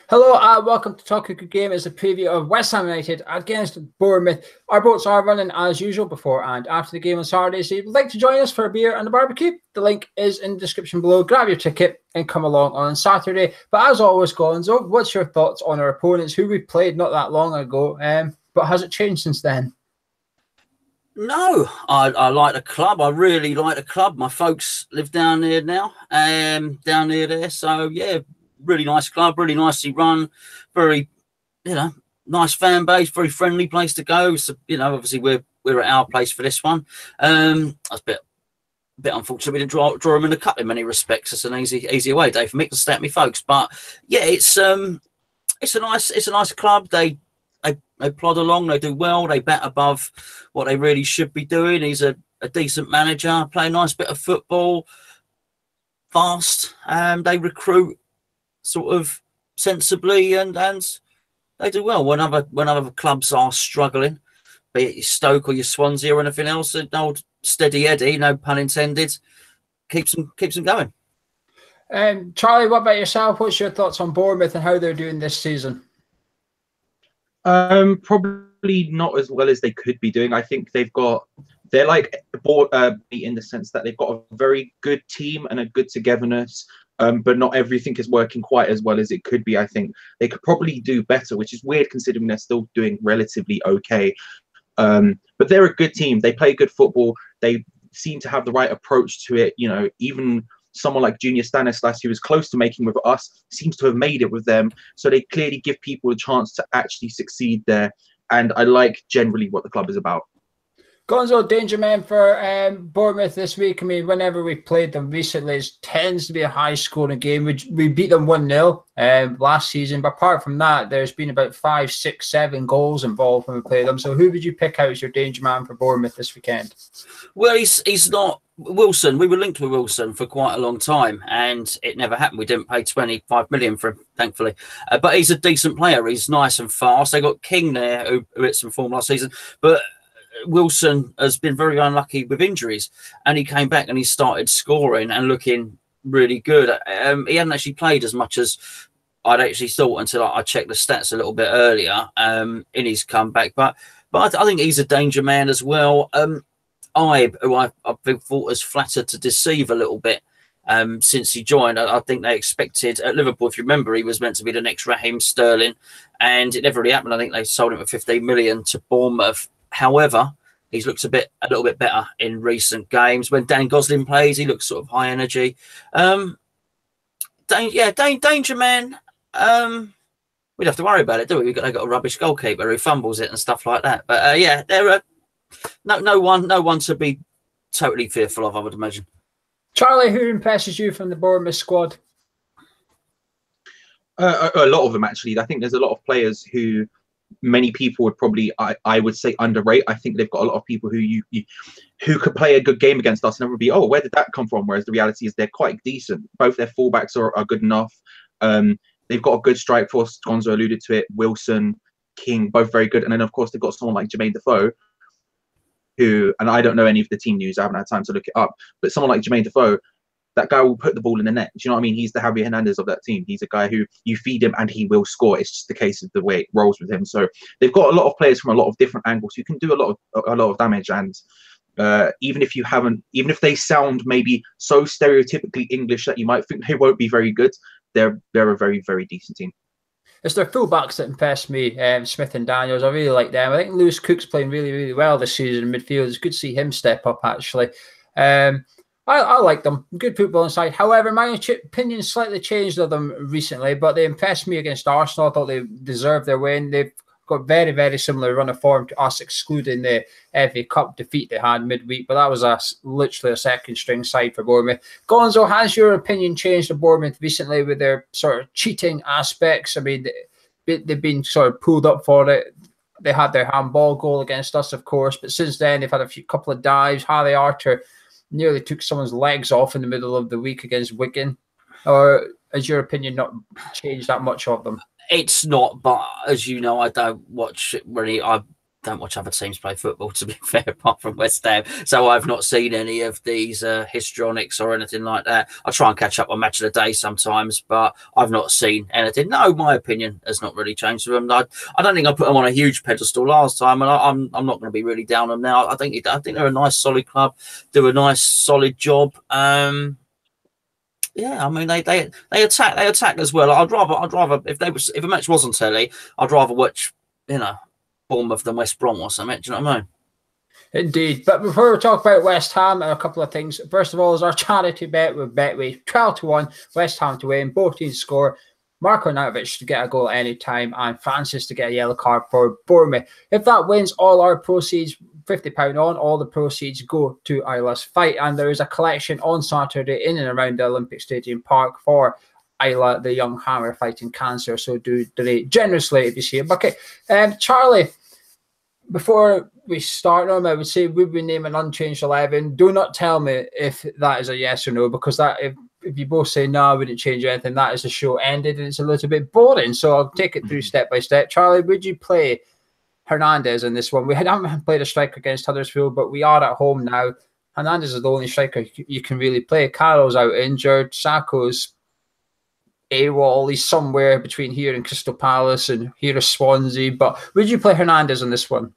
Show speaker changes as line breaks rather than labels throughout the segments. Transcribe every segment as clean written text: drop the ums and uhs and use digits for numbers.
Hello and welcome to Talk a Good Game. It's a preview of West Ham United against Bournemouth. Our boats are running as usual before and after the game on Saturday. So if you'd like to join us for a beer and a barbecue, the link is in the description below. Grab your ticket and come along on Saturday. But as always, Gonzo, what's your thoughts on our opponents who we played not that long ago? But has it changed since then?
No, I like the club. I really like the club. My folks live down there now, down near there. So yeah, really nice club, really nicely run, very, nice fan base, very friendly place to go. So obviously we're at our place for this one. That's a bit unfortunate. We didn't draw them in the cup in many respects. It's an easy away day for me to stay at me folks. But yeah, it's a nice club. They plod along, they do well, they bat above what they really should be doing. He's a decent manager, play a nice bit of football, fast, they recruit sort of sensibly and they do well. When other clubs are struggling, be it your Stoke or your Swansea or anything else, an old steady Eddie, no pun intended, keeps them going.
Charlie, what about yourself? What's your thoughts on Bournemouth and how they're doing this season?
Probably not as well as they could be doing. I think they're like in the sense that they've got a very good team and a good togetherness, but not everything is working quite as well as it could be. I think they could probably do better, which is weird considering they're still doing relatively okay. But they're a good team. They play good football. They seem to have the right approach to it. Even someone like Junior Stanislas, who was close to making with us, seems to have made it with them. So they clearly give people a chance to actually succeed there. And I like generally what the club is about.
Gonzo, danger man for Bournemouth this week. I mean, whenever we played them recently, it tends to be a high-scoring game. We beat them 1-0 last season, but apart from that, there's been about 5, 6, 7 goals involved when we play them. So who would you pick out as your danger man for Bournemouth this weekend?
Well, he's not Wilson. We were linked with Wilson for quite a long time, and it never happened. We didn't pay 25 million for him, thankfully. But he's a decent player. He's nice and fast. They got King there, who hit some form last season, but Wilson has been very unlucky with injuries, and he came back and he started scoring and looking really good. He hadn't actually played as much as I'd actually thought until I checked the stats a little bit earlier in his comeback. But I think he's a danger man as well. Ibe, who I've been thought as flattered to deceive a little bit since he joined. I think they expected at Liverpool, if you remember, he was meant to be the next Raheem Sterling, and it never really happened. I think they sold him for 15 million to Bournemouth. However, he's looked a little bit better in recent games. When Dan Gosling plays, he looks sort of high energy. Danger man. We'd have to worry about it, do we? They got a rubbish goalkeeper who fumbles it and stuff like that. But they're no one to be totally fearful of, I would imagine. Charlie,
who impresses you from the Bournemouth squad?
A lot of them, actually. I think there's a lot of players who many people would probably, I would say, underrate. I think they've got a lot of people who could play a good game against us and everyone would be, oh, where did that come from? Whereas the reality is they're quite decent. Both their fullbacks are good enough. They've got a good strike force. Gonzo alluded to it. Wilson, King, both very good. And then, of course, they've got someone like Jermaine Defoe, who, and I don't know any of the team news, I haven't had time to look it up, but someone like Jermaine Defoe, that guy will put the ball in the net. Do you know what I mean? He's the Javier Hernandez of that team. He's a guy who you feed him and he will score. It's just the case of the way it rolls with him. So they've got a lot of players from a lot of different angles who can do a lot of damage. And even if they sound maybe so stereotypically English that you might think they won't be very good, they're a very, very decent team.
It's their fullbacks that impressed me, Smith and Daniels. I really like them. I think Lewis Cook's playing really, really well this season in midfield. It's good to see him step up, actually. I like them. Good football inside. However, my opinion slightly changed of them recently, but they impressed me against Arsenal. I thought they deserved their win. They've got very, very similar run of form to us, excluding the FA Cup defeat they had midweek, but that was literally a second-string side for Bournemouth. Gonzo, has your opinion changed of Bournemouth recently with their sort of cheating aspects? I mean, they've been sort of pulled up for it. They had their handball goal against us, of course, but since then they've had a couple of dives. Harry Arter nearly took someone's legs off in the middle of the week against Wigan. Or has your opinion not changed that much of them?
It's not, but as you know, I don't watch it really. I don't watch other teams play football, to be fair, apart from West Ham. So I've not seen any of these histrionics or anything like that. I try and catch up on Match of the Day sometimes, but I've not seen anything. No, my opinion has not really changed with them. I don't think I put them on a huge pedestal last time, and I'm not going to be really down on them now. I think they're a nice, solid club, do a nice, solid job. Yeah, I mean they attack as well. I'd rather if a match wasn't telly, I'd rather watch Bournemouth than West Brom or something. Do you know what I mean?
Indeed. But before we talk about West Ham, a couple of things. First of all, is our charity bet with Betway 12-1, West Ham to win, both teams score. Marko Arnautovic to get a goal at any time, and Francis to get a yellow card for Bournemouth. If that wins, all our proceeds, £50 on, all the proceeds go to Isla's fight. And there is a collection on Saturday in and around the Olympic Stadium Park for Isla, the young hammer fighting cancer. So do donate generously if you see a bucket. Charlie, before we start on, I would say we would name an unchanged 11. Do not tell me if that is a yes or no, because that if you both say no, I wouldn't change anything, that is the show ended and it's a little bit boring. So I'll take it through step by step. Charlie, would you play Hernandez in this one? We haven't played a striker against Huddersfield, but we are at home now. Hernandez is the only striker you can really play. Carroll's out injured. Sakho's AWOL. He's somewhere between here and Crystal Palace and here is Swansea. But would you play Hernandez in this one?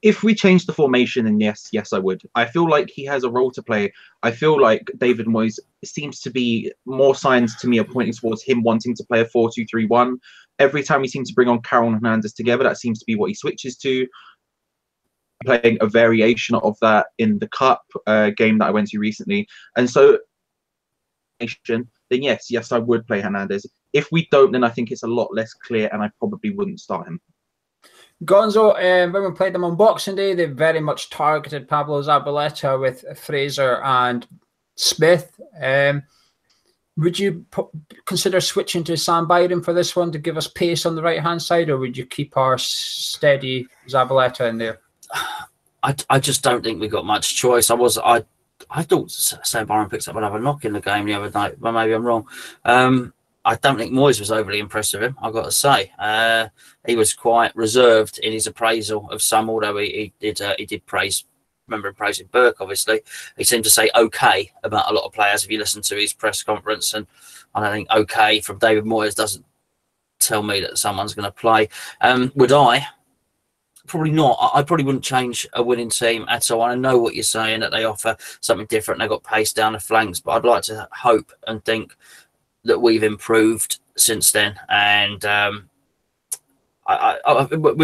If we change the formation, then yes, I would. I feel like he has a role to play. I feel like David Moyes seems to be more signs to me are pointing towards him wanting to play a 4-2-3-1. Every time we seem to bring on Carroll and Hernandez together, that seems to be what he switches to. Playing a variation of that in the Cup game that I went to recently. And so, then yes, I would play Hernandez. If we don't, then I think it's a lot less clear and I probably wouldn't start him.
Gonzo, when we played them on Boxing Day, they very much targeted Pablo Zabaleta with Fraser and Smith. Would you consider switching to Sam Byron for this one to give us pace on the right-hand side, or would you keep our steady Zabaleta in there?
I just don't think we got much choice. I thought Sam Byron picked up another knock in the game the other night, but maybe I'm wrong. I don't think Moyes was overly impressed with him, I've got to say. He was quite reserved in his appraisal of some, although he did praise, remember him praising Burke, obviously. He seemed to say okay about a lot of players if you listen to his press conference, and I don't think okay from David Moyes doesn't tell me that someone's going to play. Would I? Probably not. I probably wouldn't change a winning team at all. I know what you're saying, that they offer something different. They've got pace down the flanks, but I'd like to hope and think that we've improved since then. And was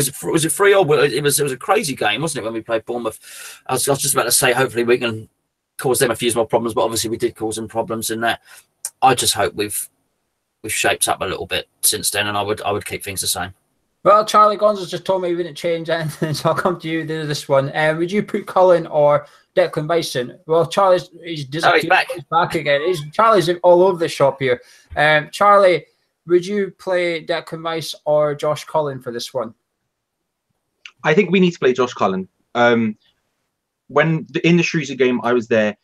it 3-0? It was a crazy game, wasn't it, when we played Bournemouth? I was just about to say, hopefully we can cause them a few more problems, but obviously we did cause them problems in that. I just hope we've shaped up a little bit since then, and I would keep things the same.
Well, Charlie Gonzo just told me he wouldn't change anything, so I'll come to you this one. Would you put Cullen or Declan Rice? Well, he's back. He's back again. Charlie's all over the shop here. Charlie, would you play Declan Rice or Josh Cullen for this one?
I think we need to play Josh Cullen. When in the Shrewsbury game, I was there.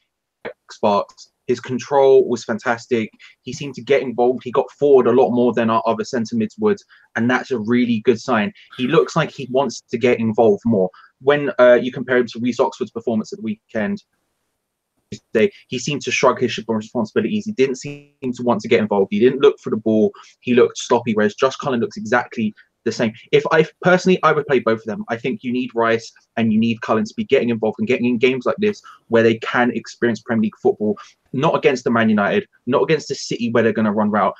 Sparks. His control was fantastic. He seemed to get involved. He got forward a lot more than our other centre mids would, and that's a really good sign. He looks like he wants to get involved more. When you compare him to Reece Oxford's performance at the weekend, he seemed to shrug his responsibilities. He didn't seem to want to get involved. He didn't look for the ball. He looked sloppy, whereas Josh Cullen looks exactly the same. If I personally, I would play both of them. I think you need Rice and you need Cullen to be getting involved and getting in games like this where they can experience Premier League football, not against the Man United, not against the City where they're going to run route.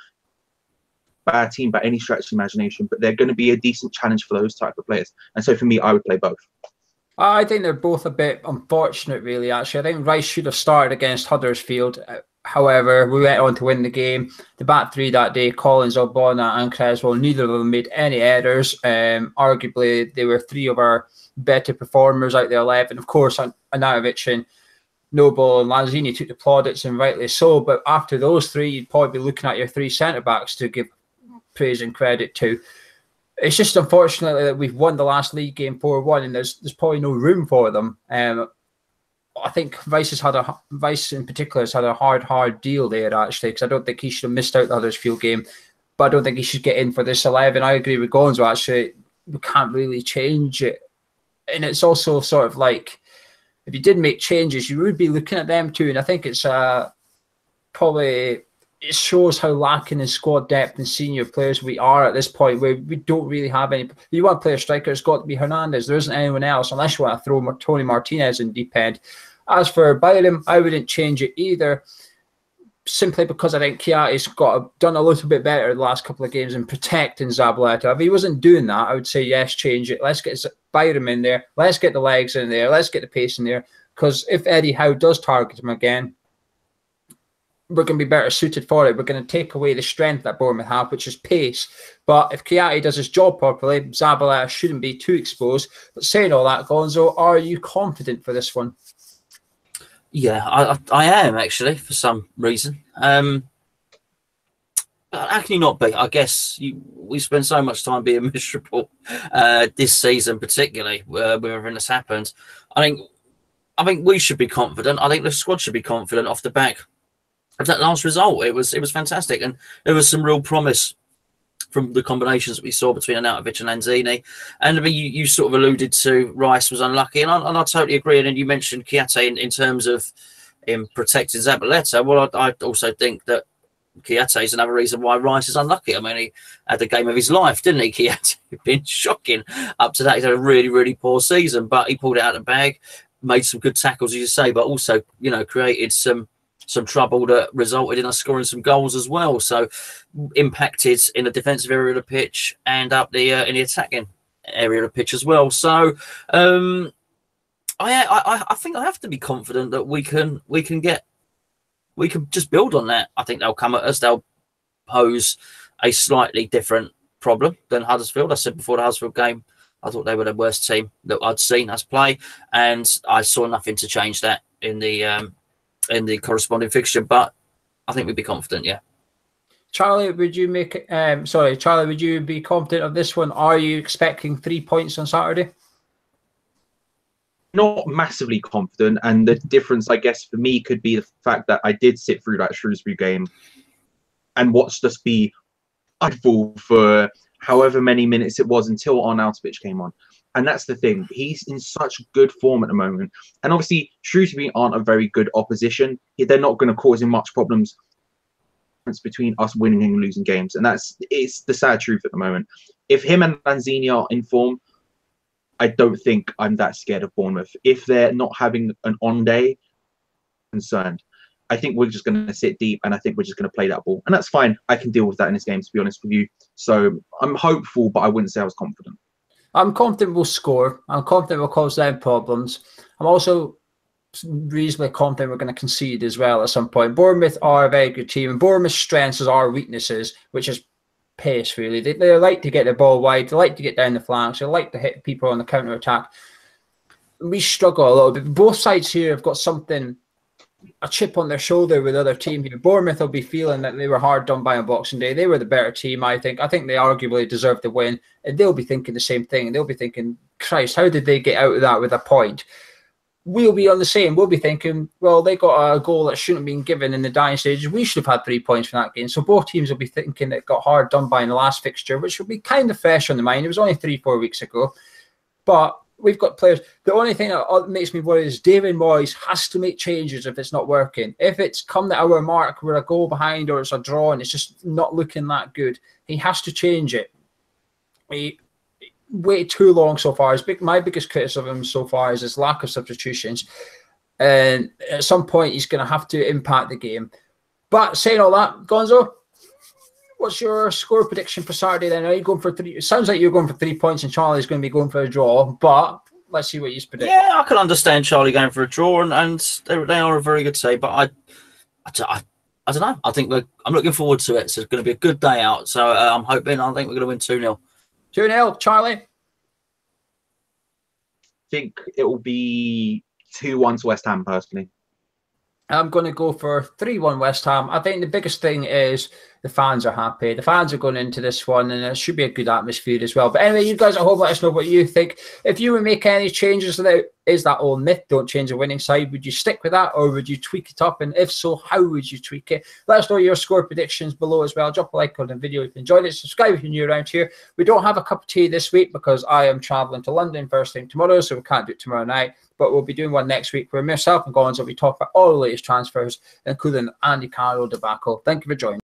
Bad team by any stretch of imagination, but they're going to be a decent challenge for those type of players. And so for me, I would play both.
I think they're both a bit unfortunate, really, actually. I think Rice should have started against Huddersfield. However, we went on to win the game. The back three that day, Collins, Ogbonna and Creswell, neither of them made any errors. Arguably, they were three of our better performers out of the 11. Of course, Arnautovic and Noble and Lanzini took the plaudits, and rightly so. But after those three, you'd probably be looking at your three centre-backs to give praise and credit to. It's just unfortunately that we've won the last league game 4-1, and there's probably no room for them. I think Rice in particular has had a hard deal there, actually, because I don't think he should have missed out the Huddersfield game, but I don't think he should get in for this 11. I agree with Gonzo, actually. we can't really change it. And it's also sort of like, if you did make changes, you would be looking at them too. And I think it's probably, it shows how lacking in squad depth and senior players we are at this point, where we don't really have any. You want to play a striker, it's got to be Hernandez. There isn't anyone else, unless you want to throw Tony Martinez in deep end. As for Byram, I wouldn't change it either, simply because I think Chiati's done a little bit better the last couple of games in protecting Zabaleta. If he wasn't doing that, I would say, yes, change it. Let's get Byram in there. Let's get the legs in there. Let's get the pace in there. Because if Eddie Howe does target him again, we're going to be better suited for it. We're going to take away the strength that Bournemouth have, which is pace. But if Chiati does his job properly, Zabaleta shouldn't be too exposed. But saying all that, Gonzo, are you confident for this one?
Yeah, I am actually, for some reason. How can you not be? I guess we spend so much time being miserable this season, particularly with everything that's happened. I think we should be confident. I think the squad should be confident off the back of that last result. It was fantastic, and there was some real promise from the combinations that we saw between Arnautovic and Lanzini. And I mean, you sort of alluded to Rice was unlucky, and I totally agree. And then you mentioned Chiati in terms of him protecting Zabaleta. Well, I also think that Chiati is another reason why Rice is unlucky. I mean, he had the game of his life, didn't he? Chiati been shocking up to that. He's had a really, really poor season, but he pulled it out of the bag, made some good tackles, as you say, but also, created some trouble that resulted in us scoring some goals as well. So impacted in the defensive area of the pitch and up the in the attacking area of the pitch as well. So I think I have to be confident that we can just build on that. I think they'll come at us. They'll pose a slightly different problem than Huddersfield. I said before the Huddersfield game, I thought they were the worst team that I'd seen us play, and I saw nothing to change that in the corresponding fixture, but I think we'd be confident, yeah.
Charlie, would you would you be confident of this one? Are you expecting 3 points on Saturday?
Not massively confident, and the difference, I guess, for me could be the fact that I did sit through that Shrewsbury game and watched us be idle for however many minutes it was until Arnautovic came on. And that's the thing. He's in such good form at the moment. And obviously, Shrewsbury aren't a very good opposition. They're not going to cause him much problems between us winning and losing games. And it's the sad truth at the moment. If him and Lanzini are in form, I don't think I'm that scared of Bournemouth. If they're not having an on day, I'm concerned. I think we're just going to sit deep, and I think we're just going to play that ball. And that's fine. I can deal with that in this game, to be honest with you. So I'm hopeful, but I wouldn't say I was confident.
I'm confident we'll score. I'm confident we'll cause them problems. I'm also reasonably confident we're going to concede as well at some point. Bournemouth are a very good team, and Bournemouth's strengths are our weaknesses, which is pace, really. They like to get the ball wide. They like to get down the flanks. They like to hit people on the counter-attack. We struggle a little bit. Both sides here have got a chip on their shoulder with the other team here. Bournemouth will be feeling that they were hard done by on Boxing Day. They were the better team, I think. I think they arguably deserved the win. And they'll be thinking the same thing. And they'll be thinking, Christ, how did they get out of that with a point? We'll be on the same. We'll be thinking, well, they got a goal that shouldn't have been given in the dying stages. We should have had 3 points from that game. So both teams will be thinking that it got hard done by in the last fixture, which will be kind of fresh on the mind. It was only 3-4 weeks ago. But we've got players. The only thing that makes me worry is David Moyes has to make changes if it's not working. If it's come to our mark, we're a goal behind or it's a draw and it's just not looking that good, he has to change it. He waited too long so far. My biggest criticism so far is his lack of substitutions. And at some point, he's going to have to impact the game. But saying all that, Gonzo, what's your score prediction for Saturday then? Are you going for 3? It sounds like you're going for 3 points and Charlie's going to be going for a draw, but let's see what you predict.
Yeah, I can understand Charlie going for a draw, and they are a very good team, but I don't know. I'm looking forward to it. So it's going to be a good day out. So I think we're going to win 2-0.
2-0, Charlie?
I think it will be 2-1 to West Ham, personally.
I'm going to go for 3-1 West Ham. I think the biggest thing is the fans are happy. The fans are going into this one, and it should be a good atmosphere as well. But anyway, you guys at home, let us know what you think. If you would make any changes is that old myth, don't change a winning side? Would you stick with that, or would you tweak it up? And if so, how would you tweak it? Let us know your score predictions below as well. Drop a like on the video if you enjoyed it. Subscribe if you're new around here. We don't have a cup of tea this week because I am traveling to London first thing tomorrow, so we can't do it tomorrow night. But we'll be doing one next week where myself and Gonzo will be talking about all the latest transfers, including Andy Carroll debacle. Thank you for joining.